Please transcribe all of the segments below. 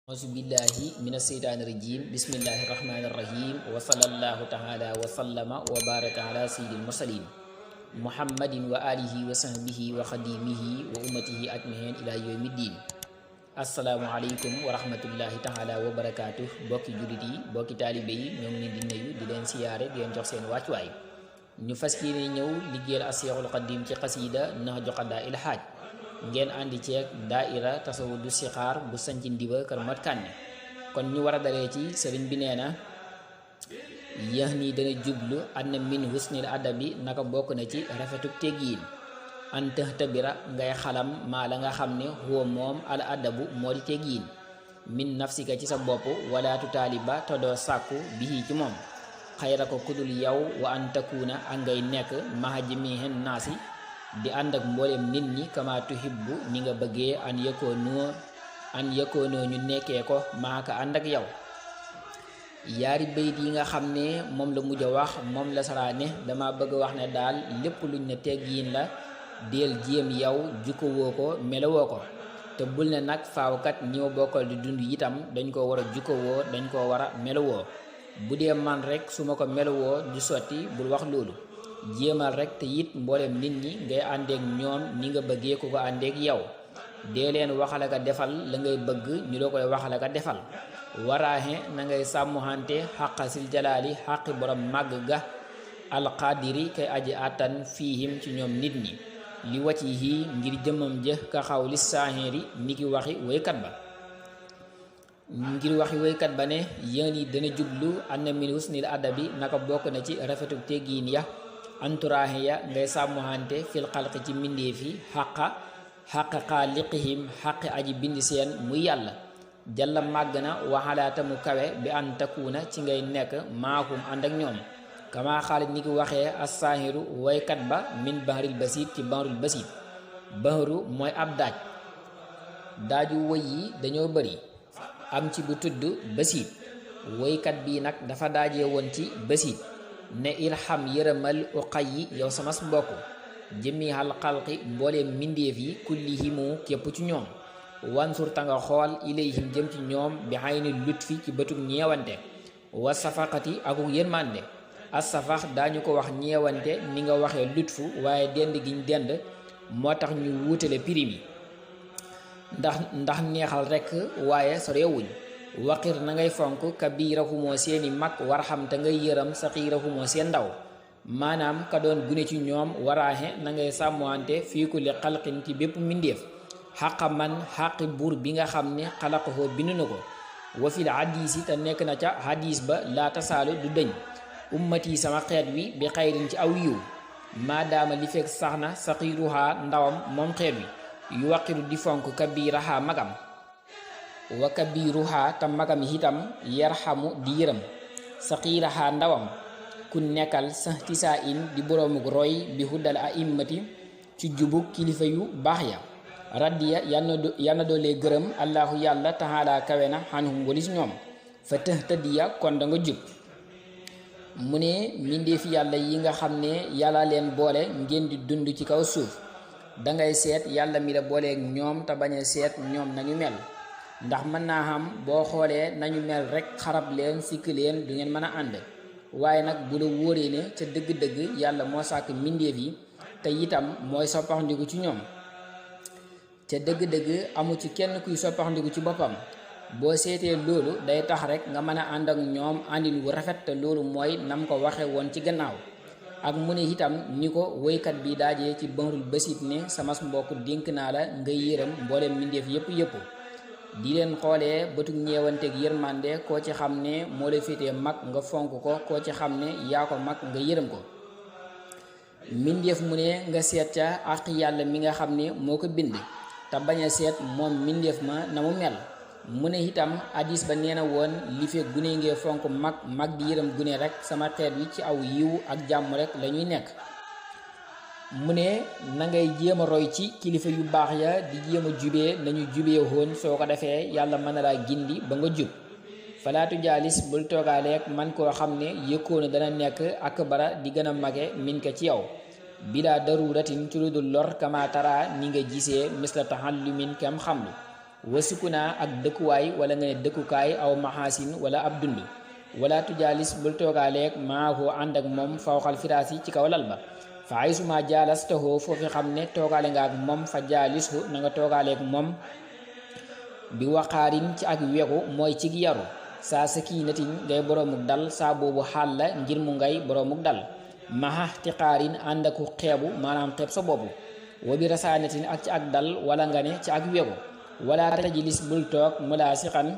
auzu billahi mina seytaani rajim bismillahi rahmaani rahim wa sallallahu taala wa sallama wa baraka ala sayyidil mursalin muhammadin wa alihi wa sahbihi wa xadimihi wa ummatihi ajmahin ila yawmiddin. assalaamu aleykum wa rahmatullahi taala wa barakaatuh. bokki jullit yi bokki taalibe yi ñoo ngi leen di nuyu di leen siyaare di leen jox seen wàccuwaay. ñu fas yéene ñëw liggéeyal Seexul Xadiim ci xasiida Nahju Qadaa'il Haaj ngeen àndi ceeg daaira tasawudu sixaar bu sanc ndiba kër mat kànni. kon ñu war a dalee ci sëriñ bi nee na yax nii dana jublu anna min husnil adabi naka bokk na ci rafetub teggiin an tahtabira ngay xalam maa la nga xam ne huwa moom al adabu moo di teggiin min nafsika ci sa bopp walaatu taaliba te doo sàkku bii ci moom xayra ko kudul yow wa an takuna ak ngay nekk maha jamihin naasi di ànd ak mboolem nit ñi kama tuhibbu ni nga bëggee an yëkkoonoo ñu nekkee ko maaka ànd ak yow. yaari bayit yi nga xam ne moom la mujj a wax moom la saraane dama bëgg wax ne daal lépp luñ ne teggiin la deel jéem yow jukkowoo ko melowoo ko te bul ne nag faawkat ñëw bokkal di dund itam dañ ko war a jukkowoo dañ ko war a melowoo. bu dee man rek su ma ko melowoo du sotti bul wax loolu. jéemal rek te it mboolem nit ñi ngay àndeek ñoom ni nga bëggee ku ko àndeek yow. dee leen waxal ak a defal la ngay bëgg ñu la koy waxal ak a defal. waraaxe na ngay sàmmuhante xaqa sil jalaali xaqi borom màgg ga alqaadiri kay aji àttan fiihim ci ñoom nit ñi li wacc yi ngir jëmmam jë ka xaw li saaxeeri ni ki waxi woykat ba. ngir waxi woykat ba ne yéen yi dana jublu anna min husnil adabi naka bokk na ci rafetu teggiin ya anturaaxe ya ngay sàmmuhante fil xalqi ci mbindeef yi xaq xaaliqihim xaqi aji bind seen muy yàlla jalla màgg na waxalaata mu kawe bi an takuuna ci ngay nekk maakum ànd ak ñoom kama xaalit ni ki waxee assaahiru woykat ba min bahril basit ci bahrul basit. bahru mooy ab daaju woy yi dañoo bari am ci bu tudd basit. woykat bii nag dafa daajee woon ci basit ne ilham yërëmal uqay yi yow sama mbokk jëmihal xalqi mbooleem mbindéef yi kullihimu képp ci ñoom wansur ta nga xool ilayhim jëm ci ñoom bi xayni lutfi ci bëtug ñeewante wa safaqati aku yërmande. as safax daañu ko wax ñeewante ni nga waxee lutfu waaye dend giñ dend moo tax ñu wuutale pirim yi ndax neexal rekk waaye sorewuñ. waqir na ngay fonk kabirahumoo seeni mag warxam te ngay yëram saxiirahumoo seen ndaw maanaam ka doon gune ci ñoom waraaxe na ngay sàmmwante fii kulli xalqin ci bépp mbindéef xaqa man xaqi buur bi nga xam ne xalaqahoo bind na ko. wa fil hadiisi te nekk na ca hadis ba laa tasaalu du dëñ ummati sama xeet wi bi xayrin ci aw yiw maadaama li fekk sax na saxiiruhaa ndawam moom xeet wi yu waqiru di fonk kabirahaa magam wa kabiruha te magam itam yarxamu di yërëm saqiiraha ndawam ku nekkal sa tisaa in di boroomuk roy bi huddal a immati ci jubug kilifa yu baax ya. raddiya yanna doolee gërëm allahu yàlla taxaala kawe na xanhum walis ñoom fa tëx tëddiya kon da nga jub. mu ne mbindeefi yàlla yi nga xam ne yàlla leen boole ngeen di dund ci kaw suuf dangay seet yàlla mi la booleek ñoom te bañ a seet ñoom nañu mel ndax mën naa xam boo xoolee nañu mel rekk xarab leen sikk leen du ngeen mën a ànd. waaye nag bu la wóoree ne ca dëgg-dëgg yàlla moo sàkk mbindeef yi te itam mooy soppaxndiku ci ñoom ca dëgg-dëgg amu ci kenn kuy soppaxndiku ci boppam. boo seetee loolu day tax rekk nga mën a ànd ak ñoom àndin wu rafet te loolu mooy nam ko waxe woon ci gannaaw. ak mu ne itam ni ko woykat bi daajee ci bahrul basit ne sama mbokk dénk naa la ngay yërëm mbooleem mbindeef yépp di leen xoolee bëtug ñeewanteeg yërmande koo ci xam ne moo la féetee mag nga fonk ko koo ci xam ne yaa ko mag nga yërëm ko. mbindeef mu ne nga seet ca ak yàlla mi nga xam ne moo ko bind te bañ a seet moom mbindeef ma na mu mel. mu ne itam hadis ba nee na woon li fekk gune ngee fonk mag di yërëm gune rek sama xeet wi ci aw yiw ak jàmm rek lañuy nekk. mu ne na ngay jéem a roy ci kilifa yu baax ya di jéem a jubee nañu jubee woon soo ko defee yàlla mën na laa gindi ba nga jub. falaatu jaalis bul toogaaleeg man koo xam ne yëkkoona dana nekk ak bara di gën a mage min ko ci yow bilaa daruratin ci lu dul lor kama tara ni nga gisee misla taxallumin kam xamlu wa sukuna ak dëkkuwaay wala nga ne dëkkukaay aw maxaasin wala ab dund wala tujaalis bul toogaaleeg maahu ànd ak moom fawqal firaas yi ci kaw lal ba fa ay suma jaalas taxoo foofu xam ne toogaale nga ak moom fa jaalishu na nga toogaaleeg moom bi waqaarin ci ak wegu mooy ci yaru saa sakinatin ngay boroomuk dal saa boobu xaal la ngir mu ngay boroomuk dal maha tiqaarin ànd aku xeebu maanaam xeeb sa boobu wa bi rasaanatin ak ci ak dal wala nga ne ci ak wegu wala tajlis bul toog mulaasiqan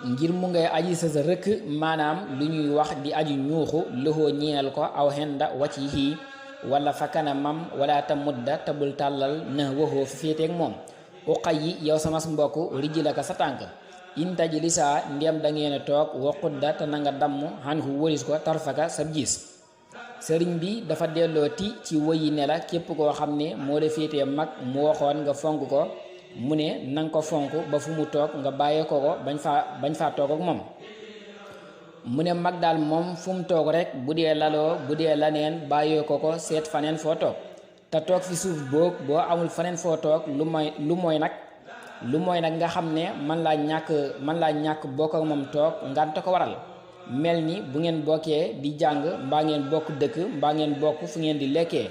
ngir mu ngay aji sa rëkk maanaam lu ñuy wax di aju ñuuxu loxoo ñeenal ko aw xenda wacc yi wala fa kanamam wala ta mudda te bul tàllal na waxoo fi féeteeg moom uqay yi yow sama mbokk rijji la ka sa tànk in tajlisaa ndem da ngeen a toog waqudda te na nga damm xan hu wëris ko tarfaka sab gis sëriñ bi dafa delloo ti ci wëyi ne la képp koo xam ne moo la féetee mag mu waxoon nga fonk ko mu ne nanga ko fonk ba fu mu toog nga bàyyee ko bañ faa toog ak moom mu ne mag daal moom fu mu toog rek bu dee laloo bu dee laneen bàyyee ko seet faneen foo toog te toog fi suuf boog boo amul faneen foo toog lu mooy nag nga xam ne man laa ñàkk bokk ak moom toog ngant ko waral mel ni bu ngeen bokkee di jàng mbaa ngeen bokk dëkk mbaa ngeen bokk fu ngeen di lekkee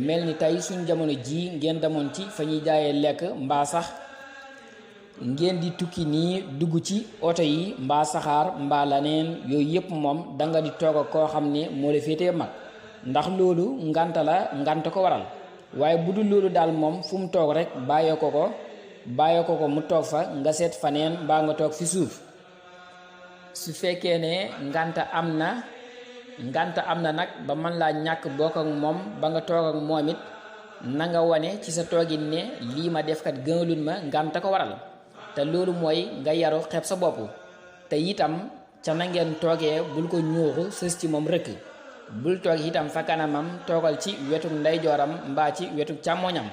mel ni tey suñ jamono ji ngeen demoon ci fa ñuy jaayee lekk mbaa sax ngeen di tukki nii dugg ci oto yi mbaa saxaar mbaa laneen yooyu yëpp moom danga di toog ak koo xam ne moo la féetee mag ndax loolu ngant ko waral waaye bu dul loolu daal moom fu mu toog rek bàyyee ko mu toog fa nga seet faneen mbaa nga toog fi suuf su fekkee ne ngant am na nag ba man laa ñàkk bokk ak moom ba nga toog ak moom it na nga wane ci sa toogin ne lii ma def kat gënalul ma ngant ko waral te loolu mooy nga yaru xeeb sa bopp te itam ca na ngeen toogee bul ko ñuuxu sës ci moom rëkk bul toog itam fa kanamam toogal ci wetu ndeyjooram mbaa ci wetu càmmoñam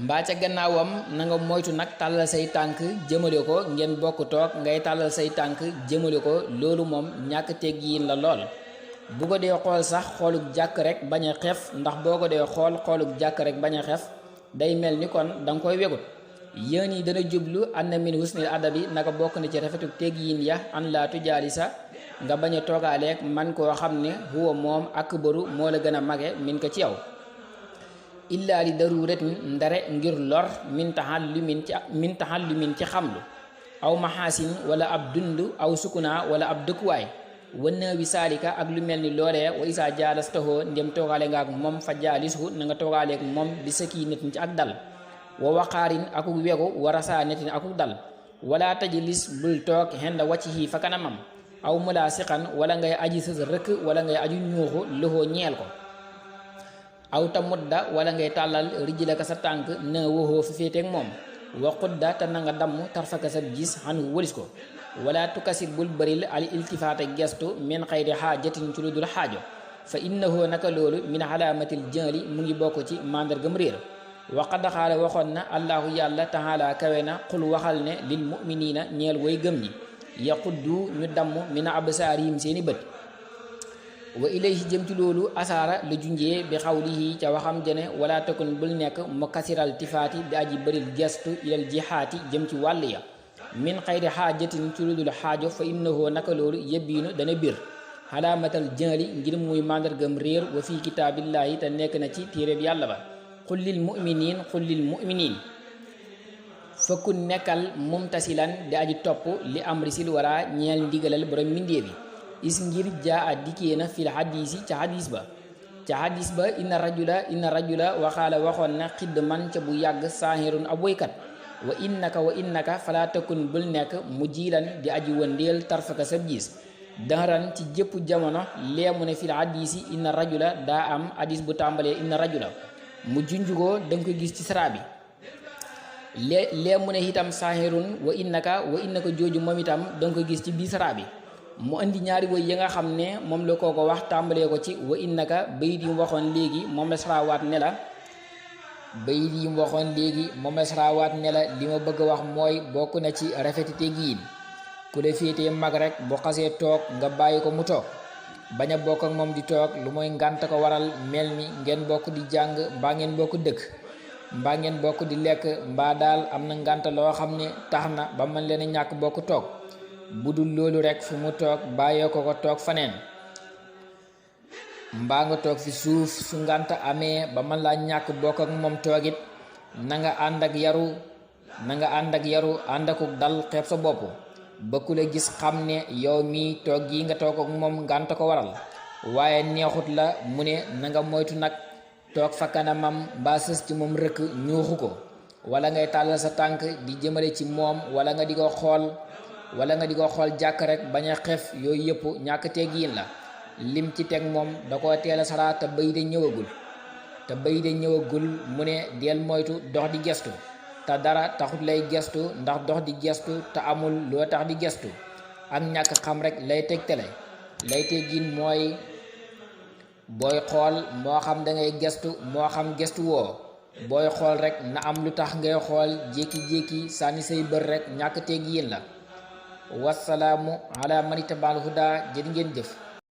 mbaa ca gannaawam na nga moytu nag tàllal say tànk jëmale ko ngeen bokk toog ngay tàllal say tànk jëmale ko loolu moom ñàkk teggiin la lool bu ko dee xool sax xoolub jàkk rek bañ a xef ndax boo ko dee xoolub jàkk rek bañ a xef day mel ni kon danga koy wegut yéen yi dana jublu anna min husnil adabi naka bokk na ci rafetuk teggiin ya an laa tujaalisa nga bañ a toogaaleeg man koo xam ne huwa moom akbaru moo la gën a mage min ko ci yow illaa li daruratin ndare ngir lor min taxallumin ci xamlu aw maxaasin wala ab dund aw sukuna wala ab dëkkuwaay wana wi saalika ak lu mel ni loolee wa isaa jaalastahoo ndem toogaale nga ak moom fa jaalishu na nga toogaaleeg moom bi sakinatin ci ak dal wa waqaarin akuk wegu wa rasaanatin akuk dal wala tajlis bul toog xenda waccihi fa kanamam aw mulaasiqan wala ngay aji sës rëkk wala ngay aju ñuuxu loxoo ñeel ko aw ta mudda wala ngay tàllal rijjila ka sa tànk na waxoo fi féeteeg moom waqudda te na nga damm tarfaka sa gis xanu wëlis ko wala tukasir bul bëril al iltifaata gestu min xayri xaajatin ci lu dul xaajo fa innahu naka loolu min alaamatil jahli mu ngi bokk ci màndargam réer waqad xaala waxoon na allahu yàlla taala kawe na xul waxal ne lil muminina ñeel way gëm ñi yaquddu ñu damm min absaarihim seeni bët wa ilayhi jëm ci loolu asaara la junjee bi xawlihi ca waxam jene wala takun bul nekk mu kasiral tifaati bi aji bëril gestu ilal jihaati jëm ci wàll ya min xayri xaajatin ci lu dul xaajo fa innahu naka loolu yebbiinu dana bir xalaamatal jëli ngir muy màndargam réer wa fii kitaabillahi te nekk na ci téereb yàlla ba qul lil muminin fakku nekkal mumtasilan di aji topp li amri sil wara ñeel ndigalal borom mbindee bi is ngir jaa a dikkee na fil hadisi ca hadis ba inna rajula waxaala waxoon na xidd man ca bu yàgg saahirun ab woykat wa innaka fala takun bul nekk mu jiilan di aji wëndeel tarfaka sab gis daran ci jëpp jamono leemu ne fil hadisi inna rajula daa am hadis bu tàmbalee inna rajula mu junjugoo danga ko gis ci sara bi leemu ne itam saahirun wa innaka jooju moom itam danga ko gis ci biir sara bi mu andi ñaari woy yi nga xam ne moom la kooko wax tàmbalee ko ci wa innaka bayit yi mu waxoon léegi moom la sarawaat ne la li ma bëgg a wax mooy bokk na ci rafeti tegiin ku la féetee mag rek bu xasee toog nga bàyyi ko mu toog bañ a bokk ak moom di toog lu mooy ngànt ko waral mel ni ngeen bokk di jàng mbaa ngeen bokk dëkk mbaa ngeen bokk di lekk mbaa daal am na ngànt loo xam ne tax na ba man leen a ñàkk bokk toog, bu dul loolu rek fu mu toog bàyyee ko toog faneen, mbaa nga toog fi suuf su ngànt amee ba man laa ñàkk bokk ak moom toogit na nga ànd ak yaru ànd ak dal xeeb sa bopp ba ku la gis xam ne yow mii toog gi nga toog ak moom ngànt ko waral, waaye neexut la mu ne na nga moytu nag toog fa kanamam mbaa sës ci moom rëkk ñuuxu ko, wala ngay tàllal sa tànk di jëmale ci moom wala nga di ko xool jàkk rek bañ a xef. yooyu yëpp ñàkk teggiin la. lim ci teg moom da ko teel a saraa te bay de ñëwagul mu ne del moytu dox di gestu te dara taxut lay gestu, ndax dox di gestu te amul loo tax di gestu ak ñàkk xam rek lay tegtale. lay teggiin mooy booy xool moo xam dangay gestu moo xam gestu woo, booy xool rek na am lu tax ngay xool, jékki-jékki sànni say bër rek ñàkk teggiin la. wasalaamu ala man itabal huda. jërë ngeen jëf.